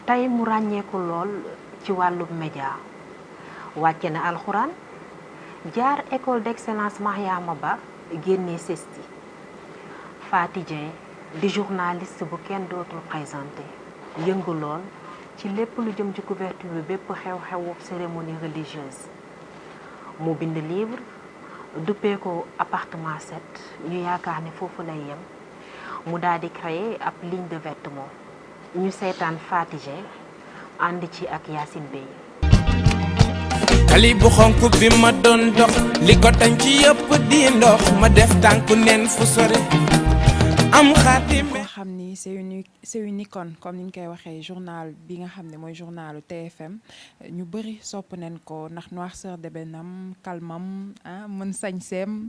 tey mu ràññeeku lool ci wàllub média wàcce na alxuraan jaar école d'excellence Mariama Ba génnee CESTI. Faty Dieng di journaliste bu kenn dootul présenté yëngu lool ci lépp lu jëm ci couverture bi bépp xew-xewu cérémonie religieuse mu bind livre duppee ko appartement 7 ñu yaakaar ne foofu lay yem mu daal di créer ab ligne de vêtements ñu seetaan Faty Dieng ànd ci ak Yacine Bey. ali bu xonk bi ma doon dox li ko tañ ci yëpp di ndox ma def tànku neen fu sore am xaatim koo xam ni c'est une icône comme ni ñu koy waxee journal bi nga xam ne mooy journalu TFM ñu bëri sopp nañ ko ndax noirceur d'ébène kalmam mën sañseem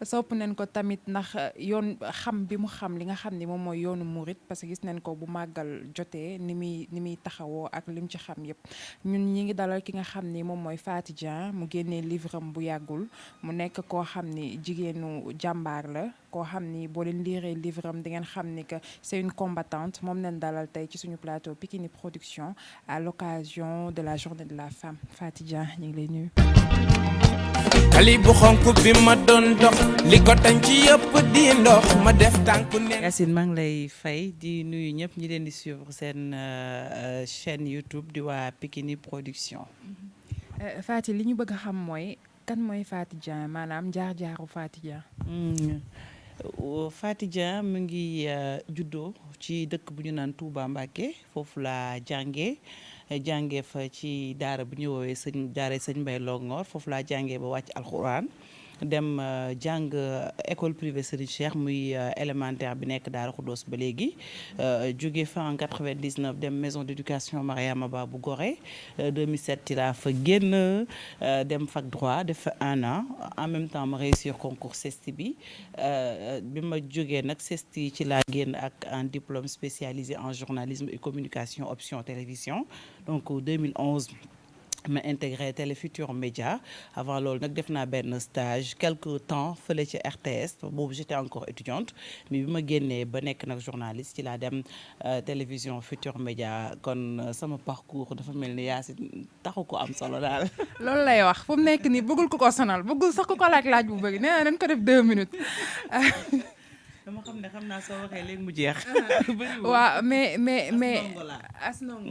sopp nañ ko tamit ndax yoon xam bi mu xam li nga xam ni moom mooy yoonu murit parce que gis nañ ko bu màggal jotee ni muy taxawoo ak lim ci xam yëpp ñun ñi ngi dalal ki nga xam ni moom mooy Faty Dieng mu génnee livre am bu yàggul mu nekk koo xam ni jigéenu jàmbaar la koo xam ni boo leen liiree livre am di ngeen xam ni que c'est une combattante moom leen dalal tey ci suñu plateau Pikini Production à l'occasion de la journée de la femme Faty Dieng ñu ngi lay nuyu. ali bu xonk bi ma doon dox li ko tañ ci yëpp di ndox ma def tànku neen. Yacine maa ngi lay fay di nuyu ñëpp ñi leen di suivre seen chaîne YouTube di waa Pikini Production. Faty li ñu bëgg a xam mooy kan mooy Faty Dieng maanaam jaar-jaaru Faty Dieng. Faty Dieng mu ngi juddoo ci dëkk bu ñu naan Touba Mbacké foofu laa jàngee fa ci daara bu ñu woowee sëñ Mbay Longoor foofu laa jàngee ba wàcc alxuraan dem jàng école privée Serigne Cheikh muy élémentaire bi nekk Daara Khoudoss ba léegi jóge fa en 99 dem maison d'éducation Mariama Ba bu Gorée 2007 ci laa fa génn dem fac droit def fa 1 an en même temps ma réussir concours CESTI bi ma jógee nag CESTI ci laa génn ak un diplôme spécialisé en journalisme et communication option télévision donc 2011 ma intégré Télé Futurs Médias avant loolu nag def naa benn stage quelque temps fële ci RTS boobu j'étais encore étudiante mais bi ma génnee ba nekk nag journaliste ci laa dem télévision Futurs Médias kon sama parcours dafa mel ni Yacine taxu ko am solo daal. loolu lay wax fu mu nekk nii bëggul ko sonal bëggul sax ko laaj bu bëgg nee na dañ ko def 2 minutes. dama xam ne xam naa soo waxee léegi mu jeex. waaw mais asnongo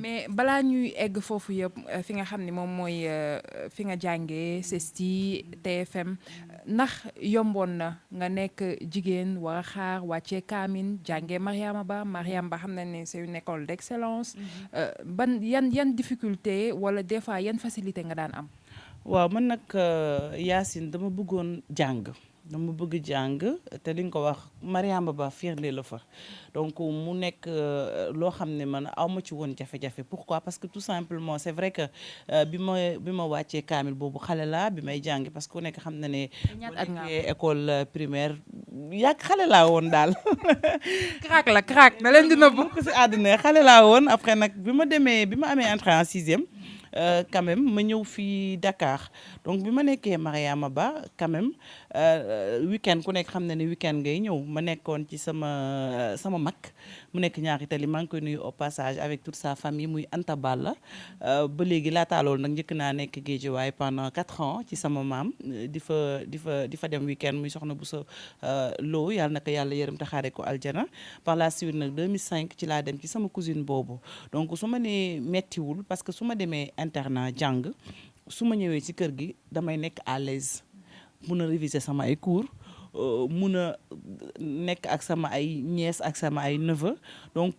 mais balaa ñuy egg foofu yëpp fi nga xam ne moom mooy fi nga jàngee CESTI TFM ndax yomboon na nga nekk jigéen war a xaar wàccee kaamin jàngee Mariama Ba xam nañ ne c'est une école d'excellence ban yan difficulté wala des fois yan facilité nga daan am. waaw man nag Yacine dama bëggoon jàng. dama bëgg jàng te li nga ko wax Mariama Ba firnde la fa donc mu nekk loo xam ne man awma ci woon jafe-jafe pourquoi parce que tout simplement c'est vrai que bi ma wàccee kaamil boobu xale laa bi may jàngi parce que ku nekk xam na ne boo nekkee école primaire yàgg xale laa woon daal crack da leen di nëbb ko si àddina xale laa woon après nag bi ma amee entrée en 6e quand même ma ñëw fii Dakar donc bi ma nekkee Mariama Ba quand même week-end ku nekk xam na ne week-end ngay ñëw ma nekkoon ci sama mag mu nekk ñaari tali maa ngi koy nuyu au passage avec toute sa famille muy Anta Balla ba léegi laataa loolu nag njëkk naa nekk Guédiawaye pendant 4 ans ci sama maam di fa dem week-end muy soxna bu sa loo yàlla na ko yàlla yërëm taxaare ko aljana par la suite nag 2005 ci laa dem ci sama cousine boobu donc su ma nee mettiwul parce que su ma demee internat jàng su ma ñëwee ci kër gi damay nekk à l'aise mun a réviser sama ay cours mun a nekk ak sama ay nièce ak sama ay neveu donc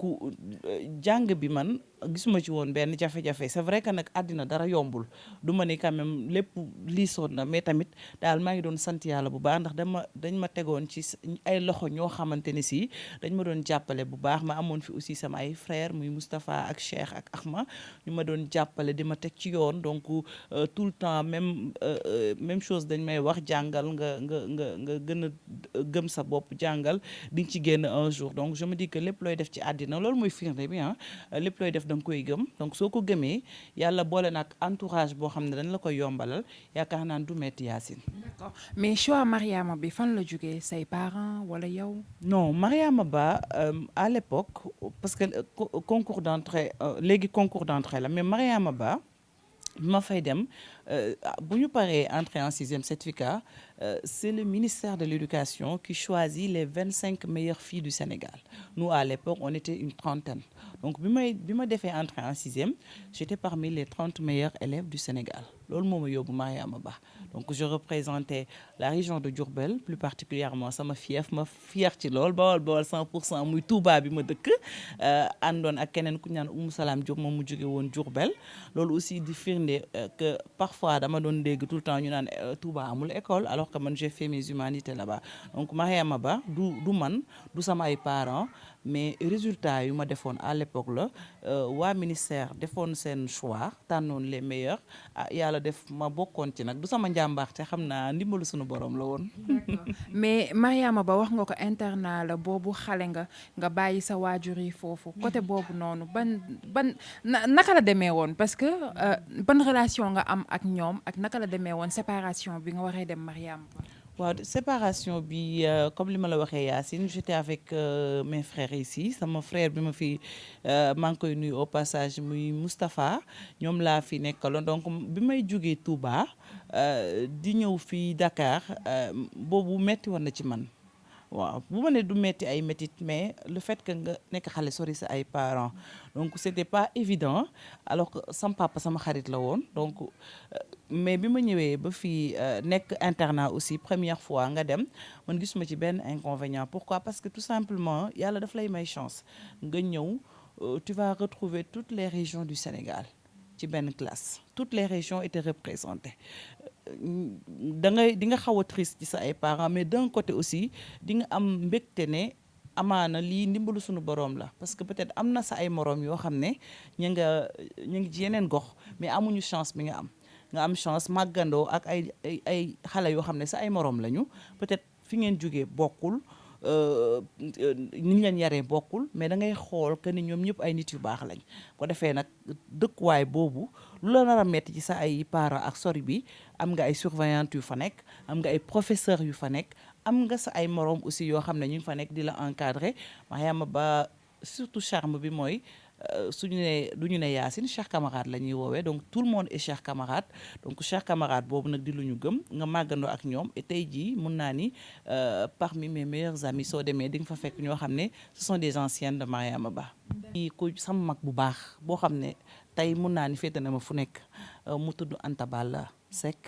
jàng bi man gisuma ci woon benn jafe-jafe c'est vrai que nag àddina dara yombul du ma ne quand même lépp liisoon na mais tamit daal maa ngi doon sant yàlla bu baax ndax dañ ma tegoon ci ay loxo ñoo xamante ne si dañ ma doon jàppale bu baax ma amoon fi aussi sama ay frères muy Moustapha ak Cheikh ak Ahma ñu ma doon jàppale di ma teg ci yoon donc tout le temps même chose dañ may wax jàngal nga gën a gëm sa bopp jàngal di ci génn un jour donc je me dis que lépp looy def ci àddina loolu mooy firnde bi lépp looy def da nga koy gëm donc soo ko gëmee yàlla boole nag entourage boo xam ne dañ la koy yombalal yaakaar naan du metti Yacine. d'accord mais choix Mariama bi fan la jógee say parents wala yow. non Mariama Ba à l'époque parce que concours d'entrée léegi concours d'entrée la mais Mariama Ba bi ma fay dem bu ñu paree entrée en 6e certificat c'est le ministère de l'éducation qui choisit les 25 meilleures filles du Sénégal nous à l'époque on était une trentaine donc bi ma defee entrée en 6e j'étais parmi les 30 meilleurs élèves du Sénégal loolu moo ma yóbbu Mariama Ba donc je représentais la région de Diourbel plus particulièrement sama fief ma fier ci lool Bawol 100% muy Touba bi ma dëkk àndoon ak keneen ku ñu naan Oumou Salam Diop moom mu jóge woon Diourbel loolu aussi di firnde que parfois dama doon dégg tout le temps ñu naan Touba amul école alors que man j'ai fait mes humanités là-bas donc Mariama Ba du man du sama ay parents mais résultat yu ma defoon à l'époque la waa ministère defoon seen choix tànnoon les meilleurs yàlla def ma bokkoon ci nag du sama njàmbaar te xam naa ndimbalu sunu borom la woon. mais Mariama Ba wax nga ko internat la boobu xale nga bàyyi sa waajur yi foofu côté boobu noonu ban naka la demee woon parce que ban relation nga am ak ñoom ak naka la demee woon séparation bi nga waree dem Mariama Ba. waaw séparation bi comme li ma la waxee Yacine j'étais avec mes frères ici sama frère bi ma fi maa ngi koy nuyu au passage muy Moustapha ñoom laa fi nekkaloon donc bi may jógee Touba di ñëw fii Dakar boobu metti woon na ci man waaw bu ma ne du metti ay métit mais le fait que nga nekk xale sori sa ay parents donc c'était pas évident alors que sama papa sama xarit la woon donc mais bi ma ñëwee ba fii nekk internat aussi première fois nga dem man gisuma ci benn inconvénient pourquoi parce que tout simplement yàlla daf lay may chance nga ñëw tu vas retrouver toutes les régions du Sénégal ci benn classe toutes les régions étaient représentées di nga xaw a triste ci sa ay parents mais d'un côté aussi di nga am mbégte ne amaana lii ndimbalu suñu boroom la parce que peut-être am na sa ay moroom yoo xam ne ñu ngi ci yeneen gox mais amuñu chance bi nga am chance màggandoo ak ay xale yoo xam ne sa ay moroom lañu peut-être fi ngeen jógee bokkul ni ñu leen yaree bokkul mais da ngay xool que ni ñoom ñëpp ay nit yu baax lañ ko defee nag dëkkuwaay boobu lu la nar a metti ci sa ay parents ak sori bi am nga ay surveillantes yu fa nekk am nga ay professeurs yu fa nekk am nga sa ay moroom aussi yoo xam ne ñu ngi fa nekk di la encadrer Mariama Ba surtout charme bi mooy suñu ne du ñu ne Yacine cher camarade la ñuy woowee donc tout le monde est cher camarade donc cher camarade boobu nag di lu ñu gëm nga màggandoo ak ñoom et tey jii mun naa ni parmi mes meilleurs amis soo demee di nga fa fekk ñoo xam ne ce sont des anciennes de Mariama Ba. ku sama mag bu baax boo xam ne tey mun naa ni féete na ma fu nekk mu tudd Anta Balla Seck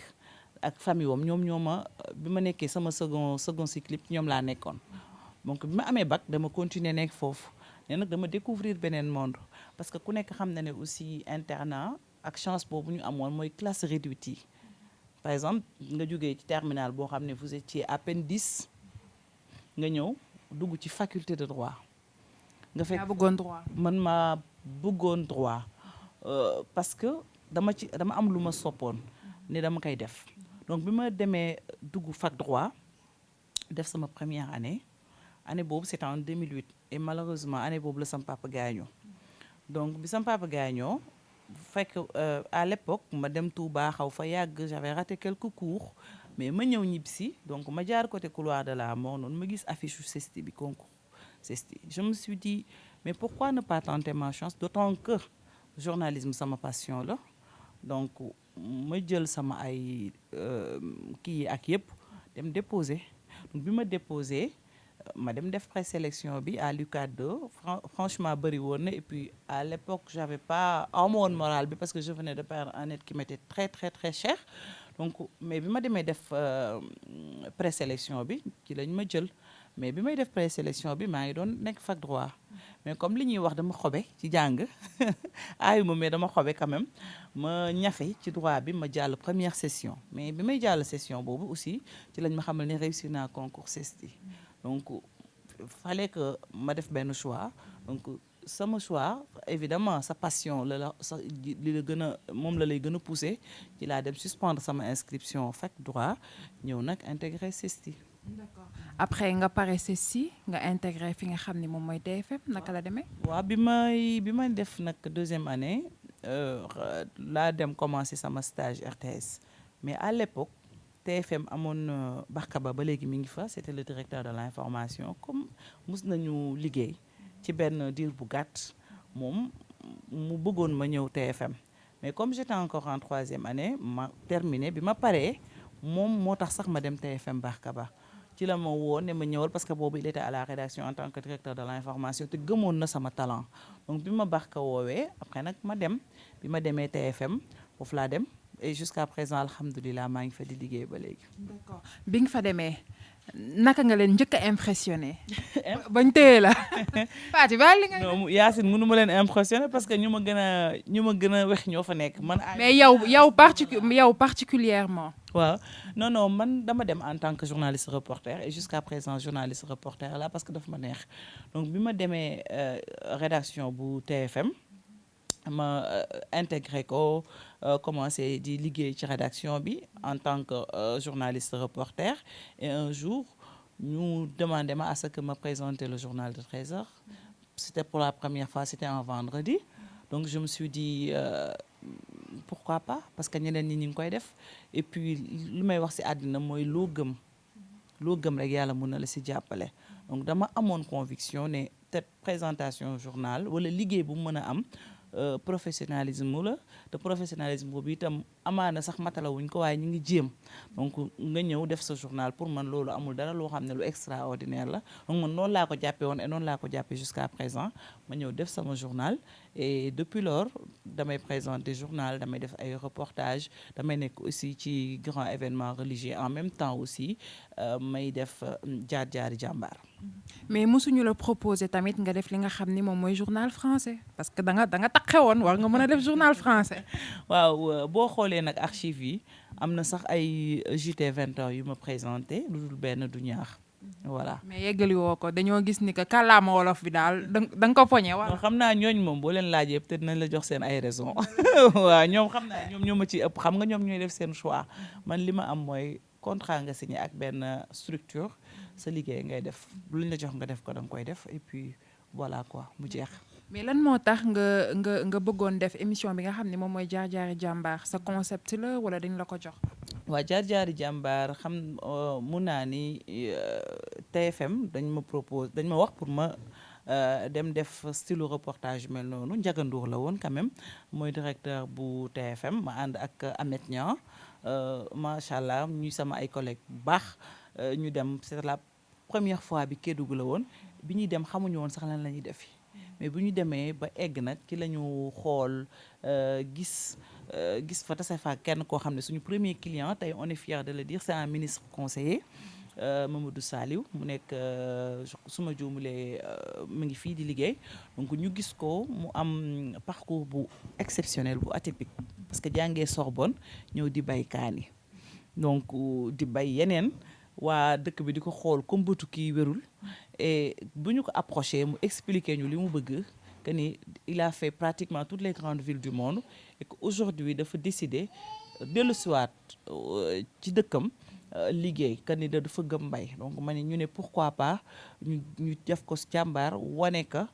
ak famille wam ñoo ma bi ma nekkee sama second cycle ñoom laa nekkoon donc bi ma amee bac dama continuer nekk foofu. ne nag dama découvrir beneen monde parce que ku nekk xam na ne aussi internat ak chance boobu ñu amoon mooy classe réduite yi par exemple nga jógee ci terminal boo xam ne vous étiez à peine 10 nga ñëw dugg ci faculté de droit nga fekk bëggoon droit man ma bëggoon droit parce que dama am lu ma soppoon ne dama koy def donc bi ma demee dugg fac droit def sama première année boobu c'était en 2008 et malheureusement année boobu la sama papa gaañoo donc bi sama papa gaañoo fekk à l'époque ma dem Touba xaw fa yàgg j'avais raté quelques cours mais ma ñëw ñibbisi donc ma jaar côté couloir de la mort noonu ma gis affiche u CESTI bi concours CESTI je me suis dit mais pourquoi ne pas tenter ma chance d'autant que journalisme sama passion la donc ma jël sama ay kii ak yëpp dem déposer donc bi ma déposer ma dem def présélection bi à l'UCAD 2 franchement bëri woon na et puis à l'époque j'avais pas amoon moral bi parce que je venais de perdre un être qui m'était très très très cher donc mais bi ma demee def présélection bi ci lañ ma jël mais bi may def présélection bi maa ngi doon nekk fac droit mais comme li ñuy wax dama xobe ci jàng aayuma mais dama xobe quand même ma ñafe ci droit bi ma jàll première session mais bi may jàll session boobu aussi ci lañ ma xamal ne réussir naa concours CESTI donc fallait que ma def benn choix donc sama choix évidemment sa passion li la gën a moom la lay gën a pousser ci laa dem suspendre sama inscription fac droit ñëw nag intégrer CESTI d'accord après nga pare ceci nga intégré fi nga xam ni moom mooy TFM naka la demee. waaw bi may def nag deuxième année laa dem commencer sama stage RTS mais à l'époque TFM amoon Barka ba léegi mi ngi fa c'était le directeur de l'information comme mus nañu liggéey ci benn diir bu gàtt moom mu bëggoon ma ñëw TFM mais comme j'étais encore en troisième année ma terminé bi ma paree moom moo tax sax ma dem TFM Barka ba ci la ma woo ne ma ñëwal parce que boobu il était à la rédaction en tant que directeur de l'information te gëmoon na sama talent donc bi ma Barka woowee après nag ma dem bi ma demee TFM foofu laa dem et jusqu'à présent alhamdulilah maa ngi fa di liggéey ba léegi. d'accord bi nga fa demee naka nga leen njëkk a impressionné. bañ téye la. Faty ba li nga. non Yacine mënu ma leen impressionné parce que ñu ma gën a wex ñoo fa nekk man. mais yow particulièrement. waaw non man dama dem en tant que journaliste reporter et jusqu'à présent journaliste reporter là parce que dafa ma neex donc bi ma demee rédaction bu TFM ma intégré ko commencé di liggéey ci rédaction bi en tant que journaliste reporter et un jour ñu demandé ma à ce que ma présenter le journal de 13h c'était pour la première fois c'était un vendredi donc je me suis dit pourquoi pas parce que ñeneen ñi ñu ngi koy def et puis lu may wax ci àddina mooy loo gëm rek yàlla mën na la ci jàppale donc dama amoon conviction ne te présentation journal wala liggéey bu mën a am professionnalisme la te professionnalisme boobu itam amaana sax matala wuñ ko waaye ñu ngi jéem donc nga ñëw def sa journal pour man loolu amul dara loo xam ne lu extraordinaire la donc man noonu laa ko jàppee woon et noonu laa ko jàppee jusqu'à présent ma ñëw def sama journal et depuis lors damay présenter journal damay def ay reportages damay nekk aussi ci grand événement religieux en même temps aussi may def jaar-jaari jàmbaar. mais mosuñu la proposer tamit nga def li nga xam ni moom mooy journal français parce que da nga taqewoon war nga mën a def journal français. waaw boo xoolee nag archives yi am na sax ay JT 20h yu ma présenté lu dul benn du ñaar voilà. mais yeggali woo ko dañoo gis ni que kàllaama wolof bi daal da nga ko poñe wala. xam naa ñooñ moom boo leen laajee peut-être nañ la jox seen ay raisons waaw ñoom xam naa ñoom ñoo ma ci ëpp xam nga ñoom ñooy def seen choix man li ma am mooy contrat nga signé ak benn structure sa liggéey ngay def lu ñu la jox nga def ko da nga koy def et puis voilà quoi mu jeex. mais lan moo tax nga bëggoon def émission bi nga xam ne moom mooy jaar-jaari jàmbaar sa concept la wala dañ la ko jox. waa jaar-jaari jàmbaar xam mun naa ni TFM dañ ma wax pour ma dem def style reportage mel noonu Ndiaga Ndour la woon quand même mooy directeur bu TFM ma ànd ak Ameth Niang macha allah ñuy sama ay collègues bu baax ñu dem c'est la première fois bi Kédougou la woon bi ñuy dem xamuñu woon sax lan la ñuy defi mais bu ñu demee ba egg nag ci la ñu xool gis fa tase fa kenn koo xam ne suñu premier client tey on est fier de le dire c'est un ministre conseiller Mamadou Saliou mu nekk suma juumulee mu ngi fii di liggéey donc ñu gis ko mu am parcours bu exceptionnel bu atypique parce que jàngee Sorbonne ñëw di bay kaani donc di bay yeneen waa dëkk bi di ko xool comme bëtu kii wérul et bu ñu ko approché mu expliquer ñu li mu bëgg que ni il a fait pratiquement toutes les grandes villes du monde et que aujourd'hui dafa décider dellusiwaat ci dëkkam liggéey que ni dafa gëm mbay donc ma ne ñu ne pourquoi pas ñu def ko jàmbaar wane ka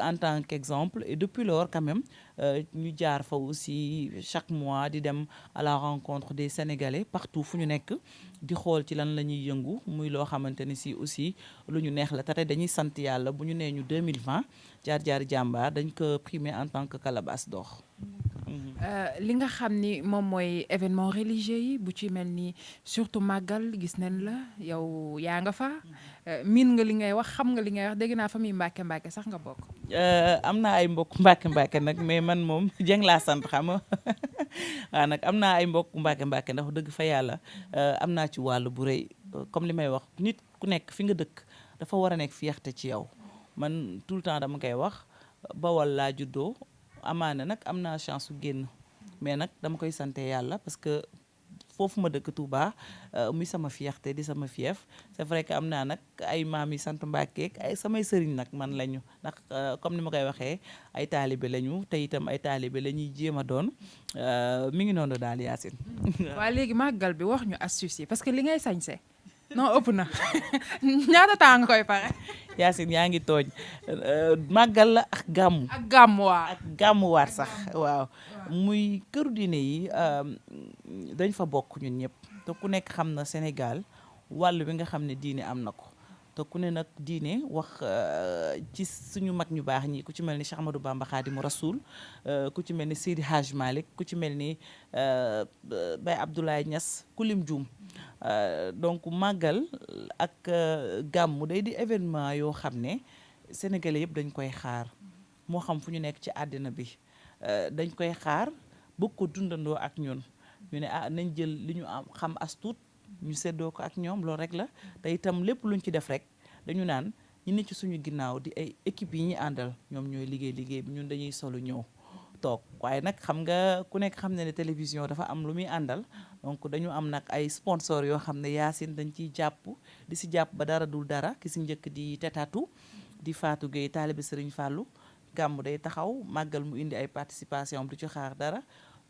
en tant qu'exemple et depuis lors quand même ñu jaar fa aussi chaque mois di dem à la rencontre des Sénégalais partout fu ñu nekk di xool ci lan la ñuy yëngu muy loo xamante ni si aussi lu ñu neex la te dañuy sant yàlla bu ñu nee ñu 2020 jaar-jaari jàmbaar dañ ko primé en tant que calebasse d'or. li nga xam ni moom mooy événement religieux yi bu ci mel ni surtout màggal gis nañ la yow yaa nga fa miin nga li ngay wax xam nga li ngay wax dégg naa famille Mbàkke sax nga bokk. am naa ay mbokk Mbàkke nag mais man moom Dieng laa sant xam nga waaw nag am naa ay mbokk Mbàkke ndax dëgg fa yàlla am naa ci wàll bu rëy comme li may wax nit ku nekk fi nga dëkk dafa war a nekk fierté ci yow man tout le temps dama koy wax Bawol laa juddoo. amaana nag am naa chance su génn mais nag dama koy sante yàlla parce que foofu ma dëkk Touba muy sama fierté di sama fief c'est vrai que am naa nag ay maam yi sant Mbàkke ay samay sëriñ nag man lañu ndax comme ni ma koy waxee ay taalibe lañu te itam ay taalibe la ñuy jéem a doon mi ngi noonu daal Yacine. waa léegi màggal bi wax ñu astuce yi parce que li ngay sañse non ëpp na ñaata temps nga koy pare. Yacine yaa ngi tooñ màggal la ak gàmmu. ak gàmmu waa. ak gàmmuwaat sax waaw. muy këru diine yi dañ fa bokk ñun ñëpp te ku nekk xam na Sénégal wàll bi nga xam ne diine am na ko te ku ne nag diine wax ci suñu mag ñu baax ñi ku ci mel ni Cheikh Ahmadou Bamba Khadimu Rasoul ku ci mel ni Seydi Hadj Malick ku ci mel ni Baye Abdoulaye Niass ku lim juum donc màggal ak gàmmu day di événement yoo xam ne sénégalais yëpp dañ koy xaar moo xam fu ñu nekk ci àddina bi dañ koy xaar bëgg ko dundandoo ak ñun ñu ne nañ jël li ñu am xam as tuut ñu seddoo ko ak ñoom loolu rek la te itam lépp luñ ci def rek dañu naan ñi ne ci suñu ginnaaw di ay équipe yi ñuy àndal ñoom ñooy liggéey bi ñun dañuy solu ñëw toog waaye nag xam nga ku nekk xam ne ne télévision dafa am lu muy àndal donc dañu am nag ay sponsor yoo xam ne Yacine dañ ciy jàpp di si jàpp ba dara dul dara ki si njëkk di Tetatu di Fatou Gueye taalibe Serigne Fallou gàmmu day taxaw màggal mu indi ay participation du ci xaar dara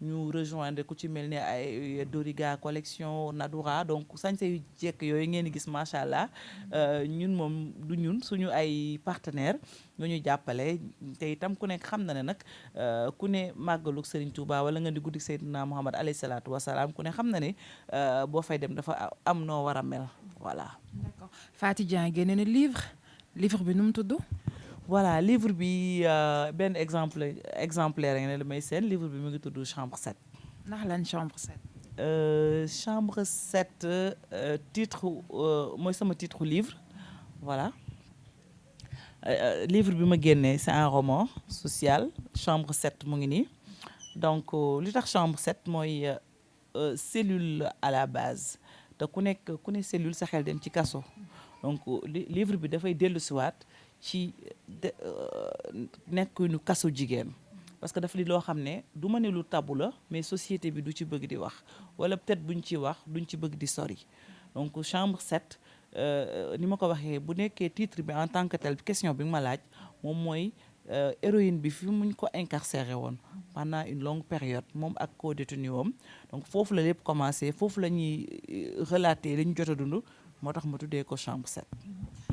ñu rejoindre ku ci mel ni ay Doriga collection Nadoura donc sañse yu jekk yooyu ngeen di gis macha allah ñun moom du ñun suñu ay partenaire ñoo ñu jàppale te itam ku nekk xam na ne nag ku ne màggaluk Serigne Touba wala nga di guddi Seydina Muhammad alayhi salaatu wasalaam ku ne xam na ne boo fay dem dafa am noo war a mel voilà. d'accord Faty Dieng génne na livre bi nu mu tudd. voilà livre bi benn exemplaire nga ne la may seen livre bi mu ngi tudd chambre 7. ndax lan chambre 7. chambre 7 titre mooy sama titre livre voilà livre bi ma génnee c'est un roman social chambre 7 mu ngi nii donc li tax chambre 7 mooy cellule à la base te ku ne cellule sa xel dem ci kaso donc livre bi dafay dellusiwaat ci nekkuñu kaso jigéen parce que dafa di loo xam ne du ma ne lu tabu la mais société bi du ci bëgg di wax wala peut-être buñ ci wax duñ ci bëgg di sori donc chambre 7 ni ma ko waxee bu nekkee titre bi en tant que tel question bi nga ma laaj moom mooy héroïne bi fi muñ ko incarcéré woon pendant une longue période moom ak co-détenu wam donc foofu la lépp commencé foofu la ñuy relater li ñu jot a dund moo tax ma tuddee ko chambre 7.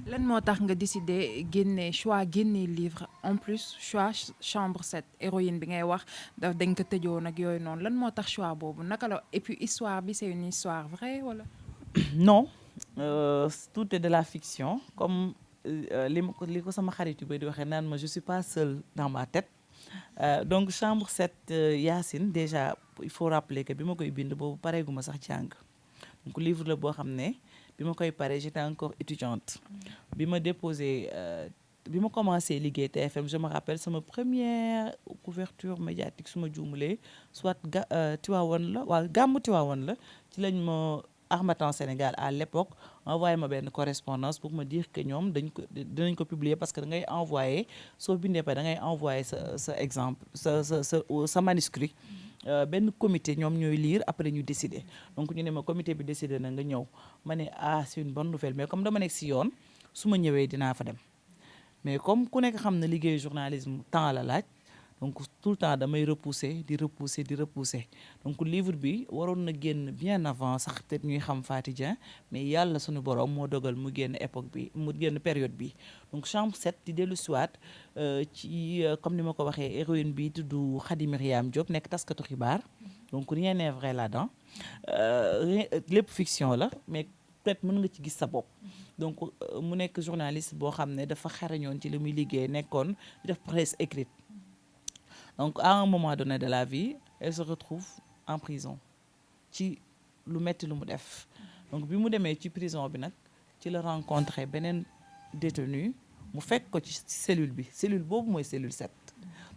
lan moo tax nga décidé génne livre en plus choix chambre 7 héroïne bi ngay wax dañ ko tëjoon ak yooyu noonu lan moo tax choix boobu naka la et puis histoire bi c'est une histoire vraie wala. non tout est de la fiction comme li ko sama xarit yu bay di waxee naan ma je suis pas seule dans ma tête donc chambre 7 Yacine déjà il faut rappeler que bi ma koy bind boobu pareeguma sax jàng donc livre la boo xam ne. bi ma koy pare j'étais encore étudiante bi ma déposé bi ma commencé liggéey TFM je me rappelle sama première couverture médiatique su ma juumulee soit Tivaouane la waaw gàmmu Tivaouane la ci lañ ma Harmattan Sénégal à l'époque envoyé ma benn correspondance pour me dire que ñoom dinañ ko publier parce que da ngay envoyé soo bindee pa da ngay envoyé sa exemple sa manuscrit benn comité ñoom ñooy lire après ñu décider donc ñu ne ma comité bi décider na nga ñëw ma ne c'est une bonne nouvelle mais comme dama nekk si yoon su ma ñëwee dinaa fa dem mais comme ku nekk xam na liggéeyu journalisme temps la laaj donc tout le temps damay repousser donc livre bi waroon na génn bien avant sax peut-être ñuy xam Faty Dieng mais yàlla suñu borom moo dogal mu génn période bi donc chambre 7 di dellu siwaat ci comme ni ma ko waxee héroïne bi tudd Khady Myriam Diop nekk taskatu xibaar donc rien n'est vrai là-dedans lépp fiction la mais peut-être mën nga ci gis sa bopp donc mu nekk journaliste boo xam ne dafa xarañoon ci li muy liggéey nekkoon di def presse écrite donc à un moment donné de la vie elle se retrouve en prison ci lu metti lu mu def donc bi mu demee ci prison bi nag ci la rencontré beneen détenu mu fekk ko ci cellule boobu mooy cellule 7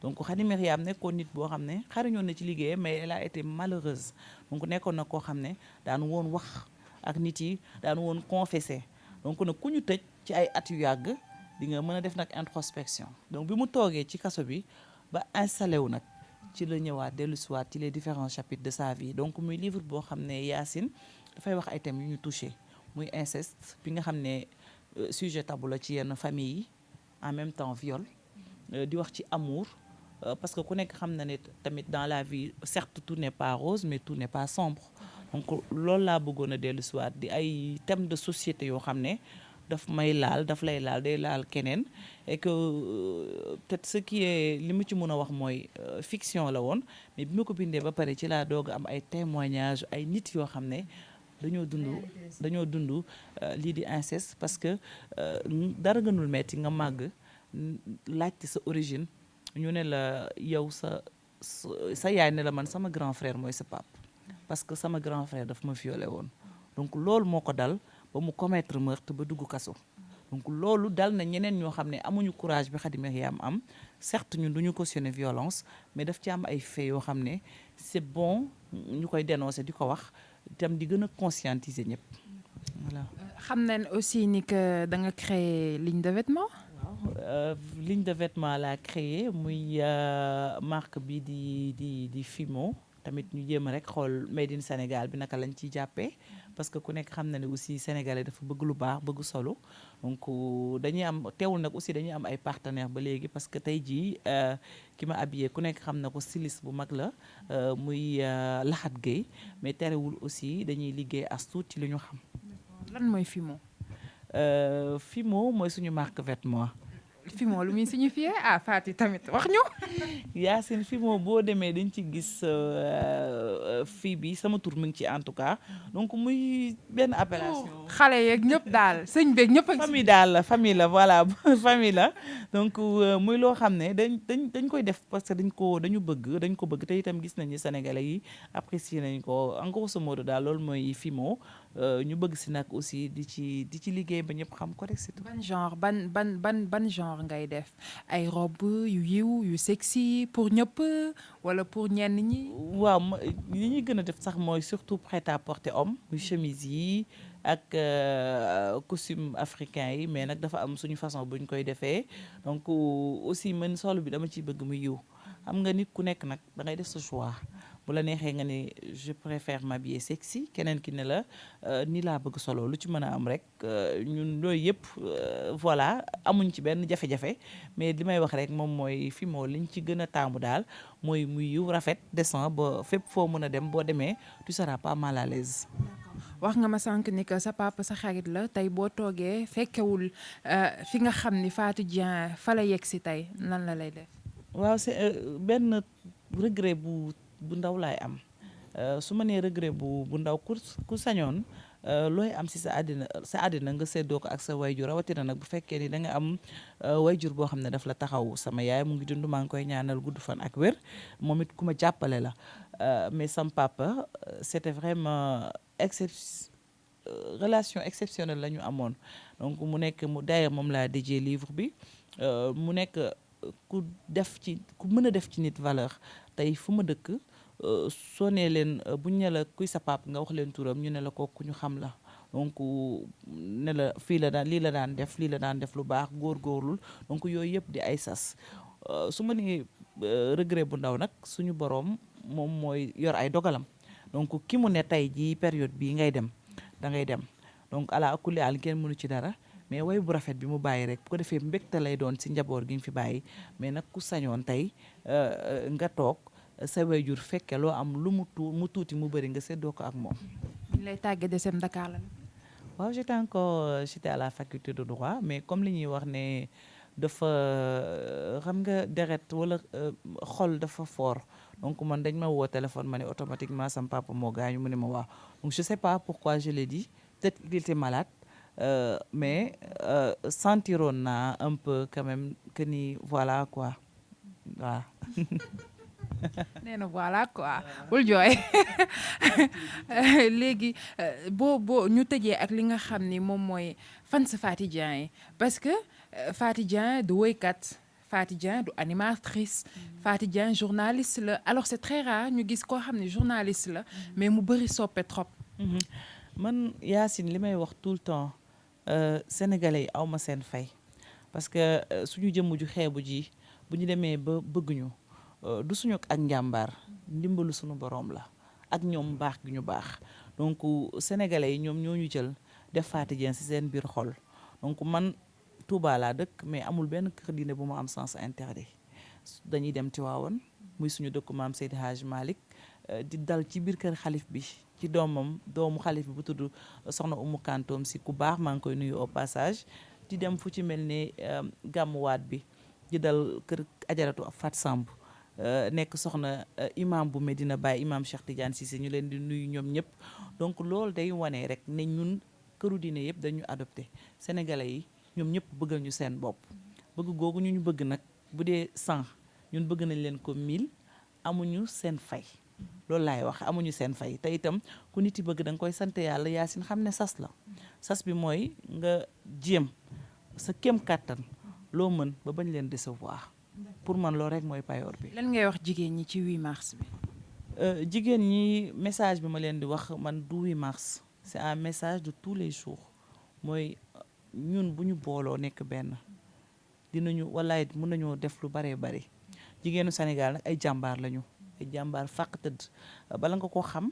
donc Khady Myriam nekkoon nit boo xam ne xarañoon na ci liggéey mais elle a été malheureuse donc nekkoon na koo xam ne daan woon wax ak nit yi daan woon confesser donc nag ku ñu tëj ci ay at yu yàgg di nga mën a def nag introspection donc bi mu toogee ci kaso bi ba installé wu nag ci la ñëwaat dellu siwaat ci les différents chapitres de sa vie donc muy livre boo xam ne Yacine dafay wax ay thèmes yu ñu touché muy inceste bi nga xam ne sujet tabou la ci yenn famille yi en même temps viol di wax ci amour parce que ku nekk xam na ne tamit dans la vie certes tout n'est pas rose mais tout n'est pas sombre donc loolu laa bëggoon a dellu si waat di ay thème de société yoo xam ne daf may laal daf lay laal day laal keneen et que peut-être ce qui est li mu ci mën a wax mooy fiction la woon mais bi ma ko bindee ba pare ci laa doog am ay témoignages ay nit yoo xam ne dañoo dund lii di inceste parce que dara gënul metti nga màgg laajte sa origine ñu ne la yow sa yaay ne la man sama grand frère mooy sa pap parce que sama grand frère daf ma violé woon donc loolu moo ko dal ba mu commettre meurtre ba dugg kaso donc loolu dal na ñeneen ñoo xam ne amuñu courage bi Khady Mariam am certes ñun duñu cautionner violence mais daf ci am ay faits yoo xam ne c'est bon ñu koy dénoncer di ko wax itam di gën a conscientiser ñëpp voilà. xam nañ aussi ni que da nga créer ligne de vêtements. Ligne de vêtements laa créé muy marque bi di Fimo tamit ñu jéem a rek xool made in Sénégal bi naka lañ ciy jàppee parce que ku nekk xam na ne aussi sénégalais dafa bëgg lu baax bëgg solo donc dañuy am teewul nag aussi dañuy am ay partenaires ba léegi parce que tey jii ki ma habillé ku nekk xam na ko styliste bu mag la muy Laxat Gueye mais terewul aussi dañuy liggéey as tuut ci li ñu xam. lan mooy Fimo. Fimo mooy suñu marque vêtement. Fimo lu muy signifié Faty tamit wax ñu. Yacine Fimo boo demee dañ ci gis fii bi sama tur mi ngi ci en tout cas donc muy benn appellation. xale yeeg ñëpp daal sëñ beeg ñëpp a. famille daal la famille la voilà famille la donc muy loo xam ne dañ koy def parce que dañ ko bëgg te itam gis nañu Sénégalais yi apprécier nañ ko en grosso modo daal loolu mooy Fimo ñu bëgg si nag aussi di ci liggéey ba ñëpp xam ko rek c'est tout. ban genre ngay def ay robe yu yiw yu sexy pour ñëpp wala pour ñenn ñi. waaw li ñuy gën a def sax mooy surtout prêt-à-porter homme muy chemise yi ak costume africain yi mais nag dafa am suñu façon bu ñu koy defee donc aussi man solo bi dama ciy bëgg muy yiw xam nga nit ku nekk nag da ngay def sa choix bu la neexee nga ne je préfère m'habiller sexy keneen ki ne la nii laa bëgg solo lu ci mën a am rek ñun loolu yëpp voilà amuñ ci benn jafe-jafe mais li may wax rek moom mooy Fimo liñ ci gën a taamu daal mooy muy yiw rafet décent ba fépp foo mën a dem boo demee tu seras pas mal à l'aise. wax nga ma sànq ni que sa papa sa xarit la tey boo toogee fekkewul fi nga xam ni Faty Dieng fa la yegg si tey nan la lay def. waaw c'est benn regret bu ndaw laay am su ma nee regret bu ndaw ku sañoon looy am si sa àddina nga séddoo ko ak sa wayjur rawatina nag bu fekkee ni da nga am wayjur boo xam ne daf la taxaw sama yaay mu ngi dund maa ngi koy ñaanal gudd fan ak wér moom it ku ma jàppale la mais sam papa c'était vraiment relation exceptionnelle la ñu amoon donc mu nekk d'ailleurs moom laa dédié livre bi mu nekk ku mën a def ci nit valeur tey fu ma dëkk soo nee leen buñ ne la kuy sa pap nga wax leen turam ñu ne la kooku ñu xam la donc ne la fii la daan lii la daan def lu baax góorgóorlul donc yooyu yëpp di ay sas su ma nee regret bu ndaw nag suñu boroom moom mooy yor ay dogalam donc ki mu ne tey jii période bii ngay dem da ngay dem donc ala kulli al kenn mënu ci dara mais way bu rafet bi mu bàyyi rek bu ko defee mbégte lay doon si njaboot gi ñu fi bàyyi mais nag ku sañoon tey nga toog sa wayjur fekke loo am lu mu tuuti mu bëri nga séddoo ko ak moom. ñu lay tàggee desem Dakar la. waaw j'étais à la faculté de droit mais comme li ñuy wax ne dafa xam nga deret wala xol dafa fort donc man dañ ma woo téléphone ma ne automatiquement sam papa moo gaañu mu ne ma waaw donc je sais pas pourquoi je l'ai dit peut-être qu'il était malade. Mais sentiroon naa un peu quand même que ni voilà quoi waaw. nee na voilà quoi bul jooy léegi boo ñu tëjee ak li nga xam ni moom mooy fan sa Faty Dieng yi parce que Faty Dieng du woykat Faty Dieng du animatrice Faty Dieng journaliste la alors c'est très rare ñu gis koo xam ne journaliste la mais mu bëri soppe trop. man Yacine li may wax tout le temps sénégalais yi awma seen fay parce que suñu jëmm ju xeebu ji bu ñu demee ba bëgguñu du suñu ak njàmbaar ndimbalu suñu boroom la ak ñoom baax gi ñu baax donc sénégalais yi ñoom ñoo ñu jël def Faty Dieng ci seen biir xol donc man Touba laa dëkk mais amul benn kër diine bu ma am sens interdit dañuy dem Tiwaawan muy suñu dëkku maam Seydi Hadj Malick di dal ci biir kër xalif bi ci doomu xalif bi bu tudd soxna Umu Kantoom si ku baax maa ngi koy nuyu au passage di dem fu ci mel ni gàmmuwaat bi di dal kër ajaratu Fat Samb nekk soxna imam bu Medina Baye imam Cheikh Tidiane Cissé ñu leen di nuyu ñoom ñëpp donc loolu day wane rek ne ñun këru diine yëpp dañu adopté sénégalais yi ñoom ñëpp bëggal ñu seen bopp bëgg googu ñu bëgg nag bu dee 100 ñun bëgg nañ leen ko 1000 amuñu seen fay loolu laay wax amuñu seen fay te itam ku nit yi bëgg da nga koy sant yàlla Yacine xam ne sas la sas bi mooy nga jéem sa kéem kàttan loo mën ba bañ leen décevoir pour man loolu rek mooy payoor bi. lan ngay wax jigéen ñi ci 8 mars bi. jigéen ñi message bi ma leen di wax man du 8 mars c'est un message de tous les jours mooy ñun bu ñu booloo nekk benn dinañu wallaay mën nañoo def lu baree bari jigéenu Sénégal nag ay jàmbaar lañu ay jàmbaar fàq tëdd bala nga ko xam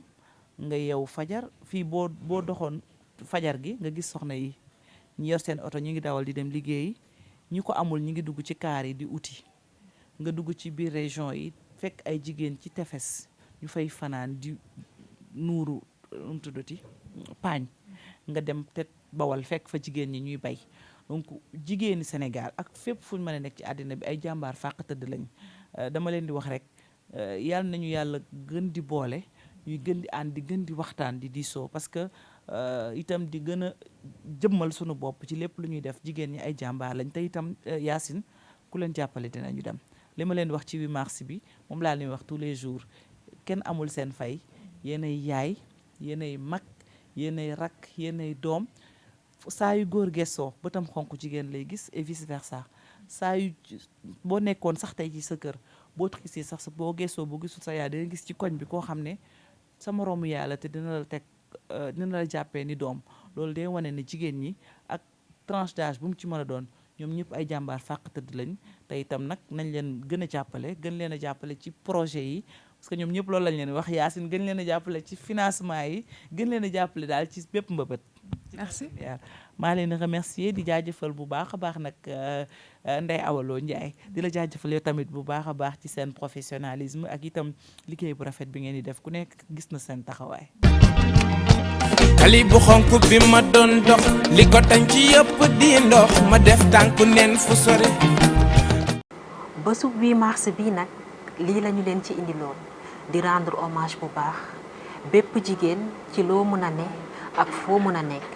nga yeewu fajar fii boo doxoon fajar gi nga gis soxna yi ñi yor seen oto ñu ngi dawal di dem liggéeyi ñi ko amul ñi ngi dugg ci kaar yi di uti nga dugg ci biir région yi fekk ay jigéen ci tefes ñu fay fanaan di nuuru tuddati paañ nga dem te bawal fekk fa jigéen ñi ñuy bay donc jigéeni Sénégal ak fépp fu ñu mën a nekk ci àddina bi ay jàmbaar fàq tëdd lañ dama leen di wax rek yàlla nañu yàlla gën di boole ñuy gën di ànd di gën di waxtaan di diisoo parce que itam di gën a jëmmal sunu bopp ci lépp lu ñuy def jigéen ñi ay jàmbaar lañ te itam Yacine ku leen jàppale dinañu dem li ma leen wax ci 8 mars bi moom laa leen wax tous les jours kenn amul seen fay yéenay yaay yéenay mag yéenay rakk yéenay doom saa yu góor gessoo bëtam xonk jigéen lay gis et vice versa saa yu boo nekkoon sax tey ci sa kër boo xisee sax sa boo gessoo boo gisul sa yaay dina gis ci koñ bi koo xam ne sa moroomu yaay la te dina la teg dina la jàppee ni doom loolu day wane ne jigéen ñi ak tranche d'âge bu mu ci mën a doon ñoom ñëpp ay jàmbaar fàq tëdd lañ te itam nag nañ leen gën a jàppale gën leen a jàppale ci projet yi parce que ñoom ñëpp loolu lañ leen wax Yacine gën leen a jàppale ci financement yi gën leen a jàppale daal ci bépp mbëbët. merci maa leen remercier di jaajëfal bu baax a baax nag Ndeye Awaloo Ndiaye di la jaajëfal yow tamit bu baax a baax ci seen professionnalisme ak itam liggéey bu rafet bi ngeen di def ku nekk gis na seen taxawaay. tali bu xonk bi ma doon dox li ko tañ ci yëpp di ndox ma def tànku neen fu sore. bésu 8 mars bii nag lii lañu leen ci indiloon di rendre hommage bu baax bépp jigéen ci loo mën a ne ak foo mën a nekk.